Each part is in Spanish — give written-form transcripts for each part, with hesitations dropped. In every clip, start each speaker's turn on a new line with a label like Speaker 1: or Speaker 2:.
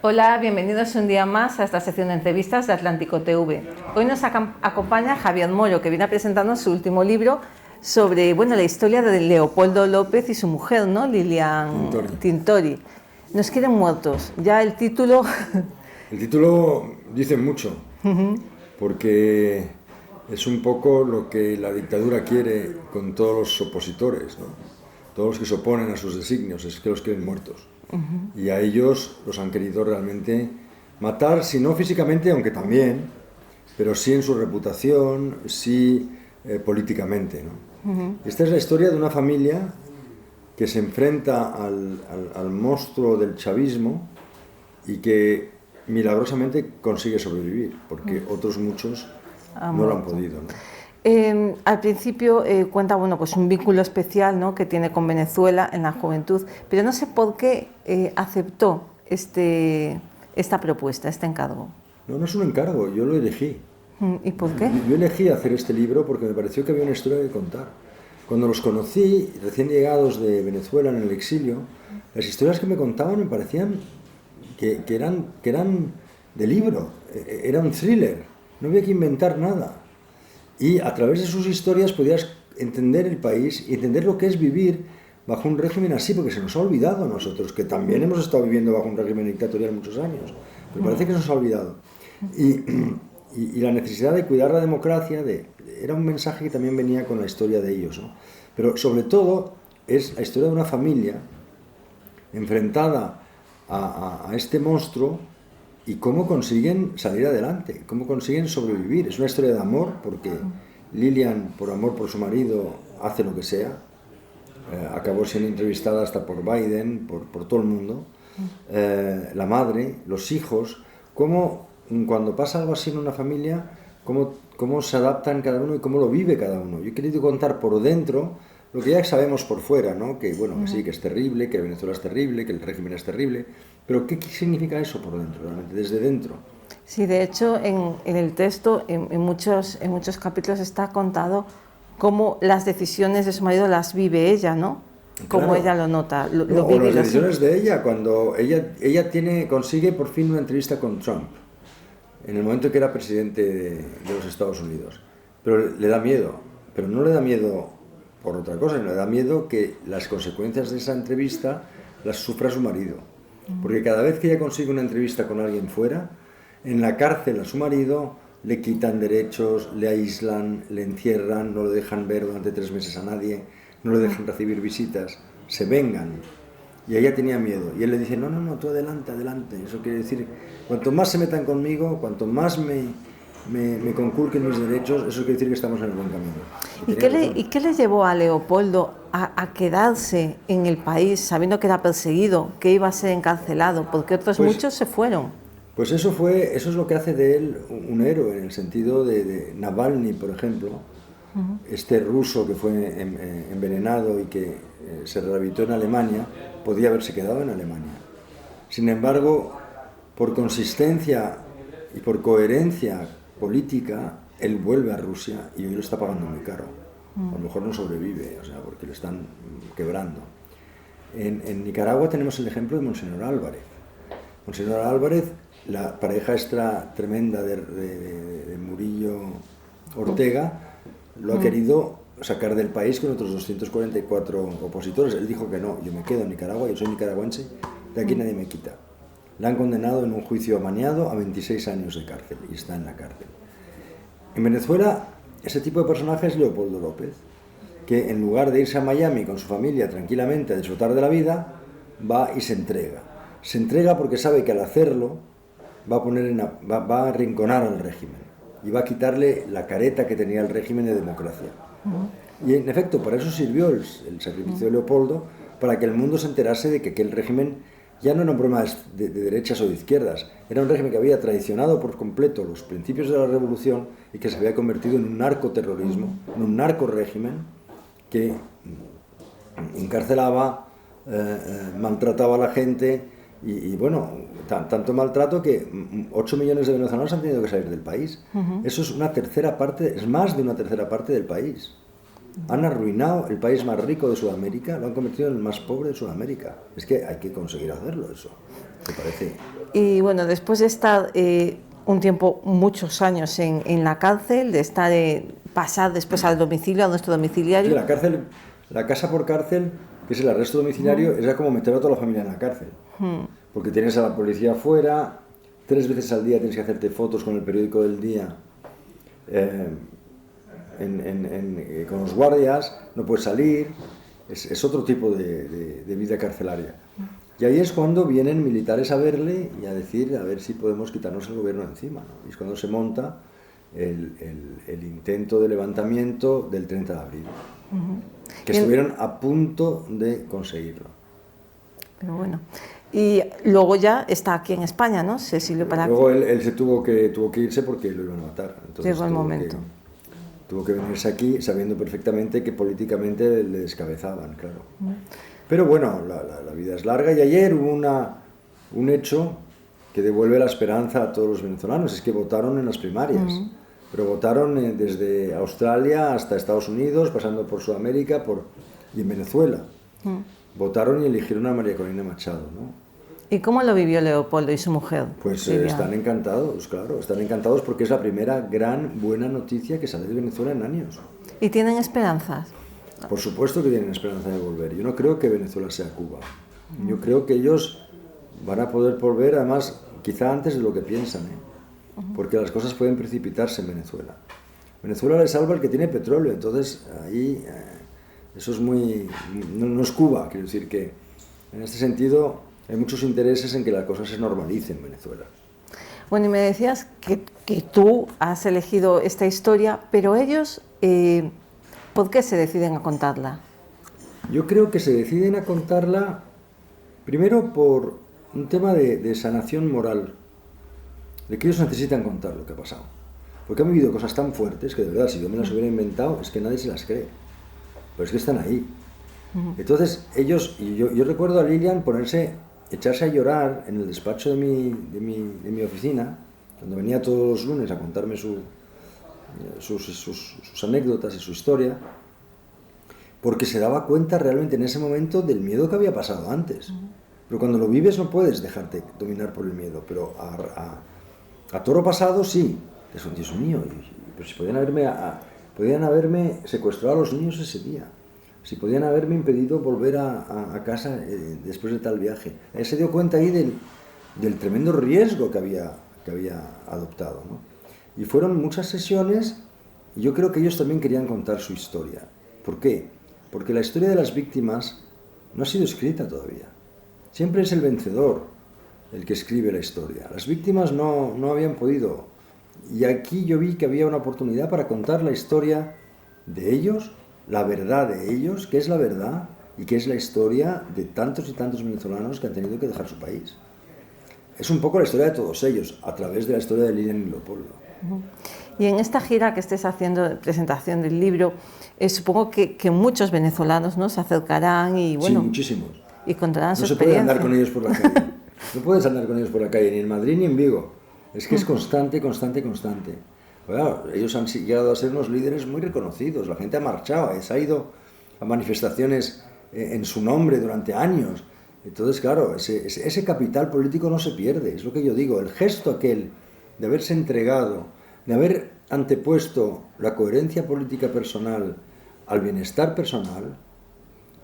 Speaker 1: Hola, bienvenidos un día más a esta sección de entrevistas de Atlántico TV. Hoy nos acompaña Javier Moro, que viene a presentarnos su último libro sobre la historia de Leopoldo López y su mujer, ¿no? Lilian Tintori. Nos quieren muertos. Ya el título...
Speaker 2: El título dice mucho, porque es un poco lo que la dictadura quiere con todos los opositores, ¿no? Todos los que se oponen a sus designios, es que los quieren muertos. Y a ellos los han querido realmente matar, si no físicamente, aunque también, pero sí en su reputación, sí políticamente, ¿no? Esta es la historia de una familia que se enfrenta al monstruo del chavismo y que milagrosamente consigue sobrevivir, porque otros muchos no lo han podido, ¿no?
Speaker 1: Al principio cuenta pues un vínculo especial, ¿no?, que tiene con Venezuela en la juventud, pero no sé por qué aceptó esta propuesta, este encargo.
Speaker 2: No es un encargo, yo lo elegí.
Speaker 1: ¿Y por qué?
Speaker 2: Yo elegí hacer este libro porque me pareció que había una historia que contar. Cuando los conocí, recién llegados de Venezuela en el exilio, las historias que me contaban me parecían que eran de libro, era un thriller, no había que inventar nada. Y a través de sus historias podías entender el país y entender lo que es vivir bajo un régimen así, porque se nos ha olvidado a nosotros, que también hemos estado viviendo bajo un régimen dictatorial muchos años, pero parece que se nos ha olvidado. Y la necesidad de cuidar la democracia era un mensaje que también venía con la historia de ellos, ¿no? Pero sobre todo es la historia de una familia enfrentada a este monstruo y cómo consiguen salir adelante, cómo consiguen sobrevivir. Es una historia de amor, porque Lilian, por amor por su marido, hace lo que sea. Acabó siendo entrevistada hasta por Biden, por todo el mundo. La madre, los hijos, cómo cuando pasa algo así en una familia, cómo se adaptan cada uno y cómo lo vive cada uno. Yo he querido contar por dentro lo que ya sabemos por fuera, ¿no? Que que sí, que es terrible, que Venezuela es terrible, que el régimen es terrible, pero ¿qué significa eso por dentro, realmente, desde dentro?
Speaker 1: Sí, de hecho, en el texto, en muchos capítulos está contado cómo las decisiones de su marido las vive ella, ¿no? Cómo
Speaker 2: Claro.
Speaker 1: ella lo nota, lo
Speaker 2: O
Speaker 1: vive.
Speaker 2: las decisiones de ella, cuando ella consigue por fin una entrevista con Trump, en el momento que era presidente de los Estados Unidos. Pero le da miedo, pero no le da miedo por otra cosa, le da miedo que las consecuencias de esa entrevista las sufra su marido. Porque cada vez que ella consigue una entrevista con alguien fuera, en la cárcel a su marido le quitan derechos, le aíslan, le encierran, no lo dejan ver durante 3 meses a nadie, no le dejan recibir visitas, se vengan. Y ella tenía miedo. Y él le dice, no, tú adelante. Eso quiere decir, cuanto más se metan conmigo, cuanto más me conculquen mis derechos, eso quiere decir que estamos en el buen camino.
Speaker 1: ¿Y qué le llevó a Leopoldo a quedarse en el país sabiendo que era perseguido, que iba a ser encarcelado? Porque otros muchos se fueron.
Speaker 2: Pues eso es lo que hace de él un héroe, en el sentido de Navalny, por ejemplo, este ruso que fue envenenado y que se rehabilitó en Alemania, podía haberse quedado en Alemania. Sin embargo, por consistencia y por coherencia política, él vuelve a Rusia y hoy lo está pagando muy caro. A lo mejor no sobrevive, porque lo están quebrando. En Nicaragua tenemos el ejemplo de Monseñor Álvarez. Monseñor Álvarez, la pareja esta tremenda de Murillo Ortega, lo ha querido sacar del país con otros 244 opositores. Él dijo que no, yo me quedo en Nicaragua, yo soy nicaragüense, de aquí nadie me quita. La han condenado en un juicio amañado a 26 años de cárcel y está en la cárcel. En Venezuela, ese tipo de personaje es Leopoldo López, que en lugar de irse a Miami con su familia tranquilamente a disfrutar de la vida, va y se entrega. Se entrega porque sabe que al hacerlo va a arrinconar al régimen y va a quitarle la careta que tenía el régimen de democracia. Y en efecto, para eso sirvió el sacrificio de Leopoldo, para que el mundo se enterase de que aquel régimen ya no era un problema de derechas o de izquierdas, era un régimen que había traicionado por completo los principios de la revolución y que se había convertido en un narcoterrorismo, en un narcorégimen que encarcelaba, maltrataba a la gente y tanto maltrato que 8 millones de venezolanos han tenido que salir del país. Eso es una tercera parte, es más de una tercera parte del país. Han arruinado el país más rico de Sudamérica, lo han convertido en el más pobre de Sudamérica. Es que hay que conseguir hacerlo eso, ¿te parece?
Speaker 1: Y bueno, después de estar un tiempo, muchos años en la cárcel, de estar pasar después al domicilio, a nuestro domiciliario.
Speaker 2: Sí, la cárcel, la casa por cárcel, que es el arresto domiciliario, era como meter a toda la familia en la cárcel. Porque tienes a la policía afuera, 3 veces al día tienes que hacerte fotos con el periódico del día, con los guardias, no puedes salir, es otro tipo de vida carcelaria. Y ahí es cuando vienen militares a verle y a decir, a ver si podemos quitarnos el gobierno de encima, ¿no? Y es cuando se monta el intento de levantamiento del 30 de abril, que estuvieron a punto de conseguirlo.
Speaker 1: Pero bueno, y luego ya está aquí en España, ¿no? Cecilio Palacio.
Speaker 2: Luego él se tuvo que irse porque lo iban a matar. Entonces
Speaker 1: llegó el momento.
Speaker 2: Tuvo que venirse aquí sabiendo perfectamente que políticamente le descabezaban, claro. Pero bueno, la vida es larga y ayer hubo un hecho que devuelve la esperanza a todos los venezolanos, es que votaron en las primarias, pero votaron desde Australia hasta Estados Unidos, pasando por Sudamérica y en Venezuela. Votaron y eligieron a María Corina Machado, ¿no?
Speaker 1: ¿Y cómo lo vivió Leopoldo y su mujer?
Speaker 2: Pues están encantados, claro, están encantados porque es la primera buena noticia que sale de Venezuela en años.
Speaker 1: ¿Y tienen esperanzas?
Speaker 2: Por supuesto que tienen esperanza de volver. Yo no creo que Venezuela sea Cuba. Yo creo que ellos van a poder volver, además, quizá antes de lo que piensan, porque las cosas pueden precipitarse en Venezuela. Venezuela le salva el que tiene petróleo, entonces ahí eso es muy... No es Cuba, quiero decir que en este sentido hay muchos intereses en que las cosas se normalicen en Venezuela.
Speaker 1: Bueno, y me decías que tú has elegido esta historia, pero ellos, ¿por qué se deciden a contarla?
Speaker 2: Yo creo que se deciden a contarla primero por un tema de sanación moral, de que ellos necesitan contar lo que ha pasado. Porque han vivido cosas tan fuertes que de verdad, si yo me las hubiera inventado, es que nadie se las cree. Pero es que están ahí. Entonces ellos, y yo recuerdo a Lilian echarse a llorar en el despacho de mi oficina, cuando venía todos los lunes a contarme sus anécdotas y su historia, porque se daba cuenta realmente en ese momento del miedo que había pasado antes. Pero cuando lo vives no puedes dejarte dominar por el miedo, pero a toro pasado sí. Eso, Dios mío, pero si podían haberme secuestrado a los niños ese día, si podían haberme impedido volver a casa después de tal viaje. Él se dio cuenta ahí del tremendo riesgo que había adoptado, ¿no? Y fueron muchas sesiones, y yo creo que ellos también querían contar su historia. ¿Por qué? Porque la historia de las víctimas no ha sido escrita todavía. Siempre es el vencedor el que escribe la historia. Las víctimas no habían podido. Y aquí yo vi que había una oportunidad para contar la historia de ellos, la verdad de ellos, que es la verdad y que es la historia de tantos y tantos venezolanos que han tenido que dejar su país. Es un poco la historia de todos ellos, a través de la historia de Lilian y Leopoldo.
Speaker 1: Y en esta gira que estés haciendo de presentación del libro, supongo que muchos venezolanos, ¿no?, se acercarán y bueno,
Speaker 2: sí, muchísimos.
Speaker 1: Y contarán su
Speaker 2: No se
Speaker 1: experiencia.
Speaker 2: puede andar con ellos por la calle. No puedes andar con ellos por la calle, ni en Madrid ni en Vigo. Es que es constante. Bueno, ellos han llegado a ser unos líderes muy reconocidos. La gente ha marchado, se ha ido a manifestaciones en su nombre durante años. Entonces, claro, ese capital político no se pierde. Es lo que yo digo. El gesto aquel de haberse entregado, de haber antepuesto la coherencia política personal al bienestar personal,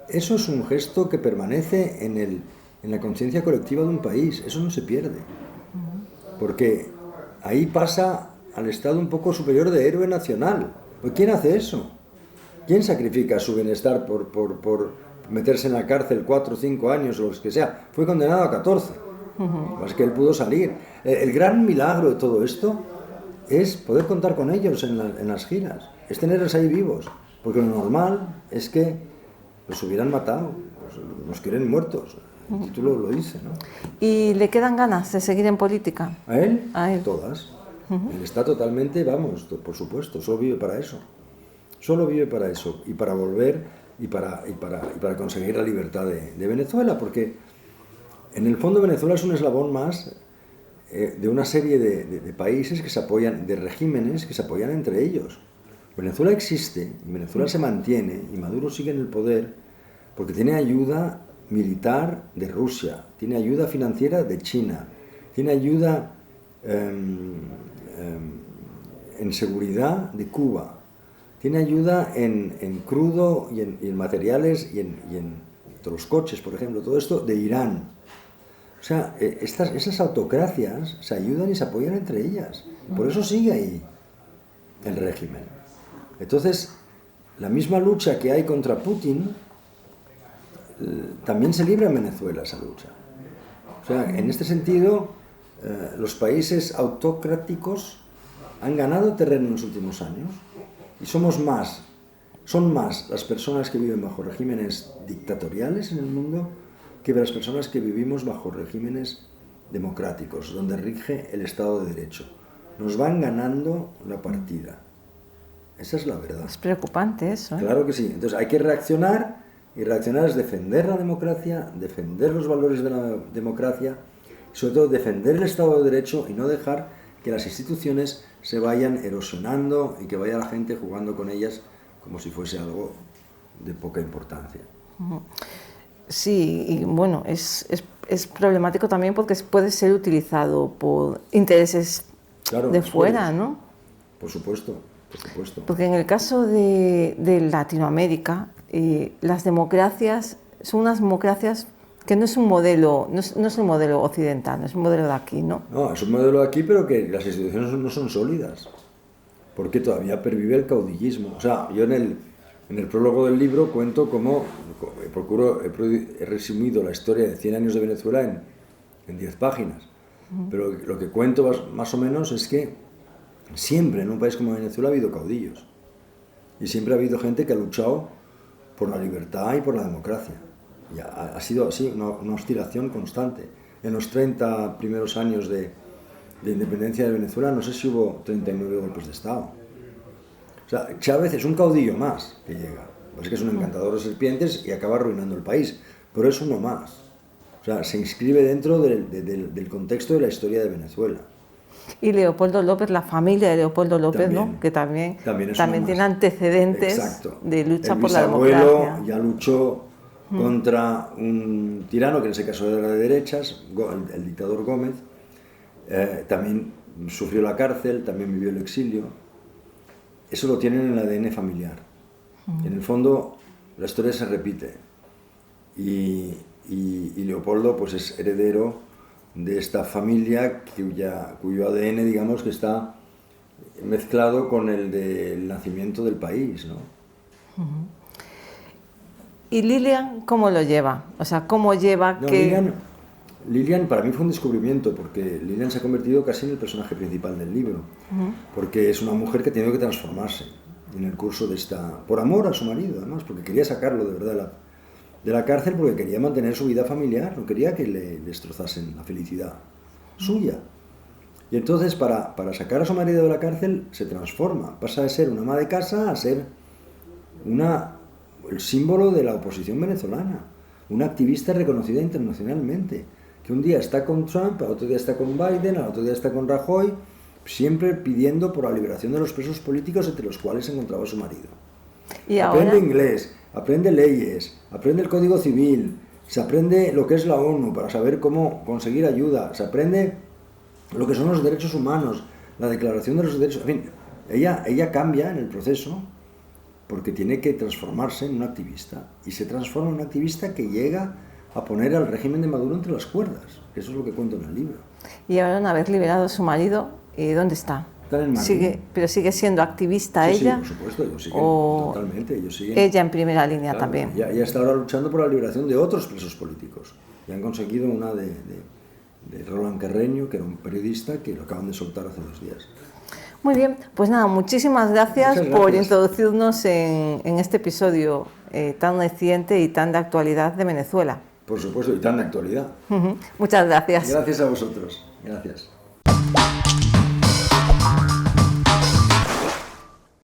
Speaker 2: eso es un gesto que permanece en la conciencia colectiva de un país. Eso no se pierde. Porque ahí pasa al estado un poco superior de héroe nacional. ¿Pues quién hace eso? ¿Quién sacrifica su bienestar por meterse en la cárcel 4 o 5 años o lo que sea? Fue condenado a 14. Más que él pudo salir. El gran milagro de todo esto es poder contar con ellos en las giras. Es tenerlos ahí vivos. Porque lo normal es que los hubieran matado. Pues nos quieren muertos. El título lo dice, ¿no?
Speaker 1: ¿Y le quedan ganas de seguir en política?
Speaker 2: ¿A él?
Speaker 1: A él.
Speaker 2: Todas. Él está totalmente, vamos, por supuesto, solo vive para eso. Solo vive para eso. Y para volver y para conseguir la libertad de Venezuela. Porque en el fondo Venezuela es un eslabón más de una serie de países que se apoyan, de regímenes que se apoyan entre ellos. Venezuela existe y Venezuela se mantiene y Maduro sigue en el poder porque tiene ayuda militar de Rusia, tiene ayuda financiera de China, tiene ayuda en seguridad de Cuba, tiene ayuda en crudo y en materiales y en los coches, por ejemplo, todo esto de Irán. O sea, esas autocracias se ayudan y se apoyan entre ellas. Por eso sigue ahí el régimen. Entonces, la misma lucha que hay contra Putin, también se libra en Venezuela esa lucha. O sea, en este sentido, los países autocráticos han ganado terreno en los últimos años y son más las personas que viven bajo regímenes dictatoriales en el mundo que las personas que vivimos bajo regímenes democráticos, donde rige el Estado de Derecho. Nos van ganando la partida. Esa es la verdad.
Speaker 1: Es preocupante eso, ¿eh?
Speaker 2: Claro que sí. Entonces hay que reaccionar, y reaccionar es defender la democracia, defender los valores de la democracia, y sobre todo defender el Estado de Derecho y no dejar que las instituciones se vayan erosionando y que vaya la gente jugando con ellas como si fuese algo de poca importancia.
Speaker 1: Sí, y bueno, es problemático también porque puede ser utilizado por intereses de fuera, ¿no?
Speaker 2: Por supuesto.
Speaker 1: Porque en el caso de Latinoamérica, las democracias son unas democracias que no es un modelo, no es un modelo occidental, no es un modelo de aquí, ¿no?
Speaker 2: No, es un modelo de aquí, pero que las instituciones no son sólidas, porque todavía pervive el caudillismo. O sea, yo en el prólogo del libro cuento cómo he resumido la historia de 100 años de Venezuela en 10 páginas, pero lo que cuento más o menos es que siempre en un país como Venezuela ha habido caudillos y siempre ha habido gente que ha luchado por la libertad y por la democracia. Y ha sido así, una oscilación constante. En los 30 primeros años de independencia de Venezuela, no sé si hubo 39 golpes de Estado. O sea, Chávez es un caudillo más que llega. Es que es un encantador de serpientes y acaba arruinando el país, pero es uno más. O sea, se inscribe dentro del contexto de la historia de Venezuela.
Speaker 1: Y Leopoldo López, la familia de Leopoldo López,
Speaker 2: también,
Speaker 1: ¿no? Que también tiene
Speaker 2: más.
Speaker 1: antecedentes.
Speaker 2: Exacto.
Speaker 1: De lucha
Speaker 2: el
Speaker 1: por la democracia.
Speaker 2: El bisabuelo ya luchó contra un tirano, que en ese caso era de derechas, el dictador Gómez. También sufrió la cárcel, también vivió el exilio. Eso lo tienen en el ADN familiar. En el fondo, la historia se repite. Y Leopoldo pues, es heredero de esta familia cuyo ADN, digamos, que está mezclado con el del nacimiento del país, ¿no?
Speaker 1: ¿Y Lilian cómo lo lleva? O sea, ¿cómo lleva que...?
Speaker 2: Lilian para mí fue un descubrimiento, porque Lilian se ha convertido casi en el personaje principal del libro, porque es una mujer que ha tenido que transformarse en el curso de esta... por amor a su marido, además, porque quería sacarlo de verdad de la cárcel, porque quería mantener su vida familiar, no quería que le destrozasen la felicidad suya. Y entonces, para sacar a su marido de la cárcel, se transforma, pasa de ser una ama de casa a ser el símbolo de la oposición venezolana, una activista reconocida internacionalmente, que un día está con Trump, al otro día está con Biden, al otro día está con Rajoy, siempre pidiendo por la liberación de los presos políticos entre los cuales se encontraba su marido.
Speaker 1: ¿Y
Speaker 2: aprende
Speaker 1: ahora?
Speaker 2: Inglés, aprende leyes, aprende el Código Civil, se aprende lo que es la ONU para saber cómo conseguir ayuda, se aprende lo que son los derechos humanos, la Declaración de los Derechos... En fin, ella cambia en el proceso porque tiene que transformarse en una activista, y se transforma en una activista que llega a poner al régimen de Maduro entre las cuerdas. Eso es lo que cuento en el libro.
Speaker 1: Y ahora, una vez liberado a su marido, ¿dónde está?
Speaker 2: Está en Madrid.
Speaker 1: ¿Pero sigue siendo activista ella?
Speaker 2: Sí, por supuesto, ellos siguen totalmente.
Speaker 1: Ella en primera línea,
Speaker 2: claro,
Speaker 1: también.
Speaker 2: Ella está ahora luchando por la liberación de otros presos políticos. Y han conseguido una de Roland Carreño, que era un periodista, que lo acaban de soltar hace 2 días.
Speaker 1: Muy bien, pues nada, muchísimas gracias por introducirnos en este episodio tan reciente y tan de actualidad de Venezuela.
Speaker 2: Por supuesto, y tan de actualidad.
Speaker 1: Muchas gracias.
Speaker 2: Gracias a vosotros. Gracias.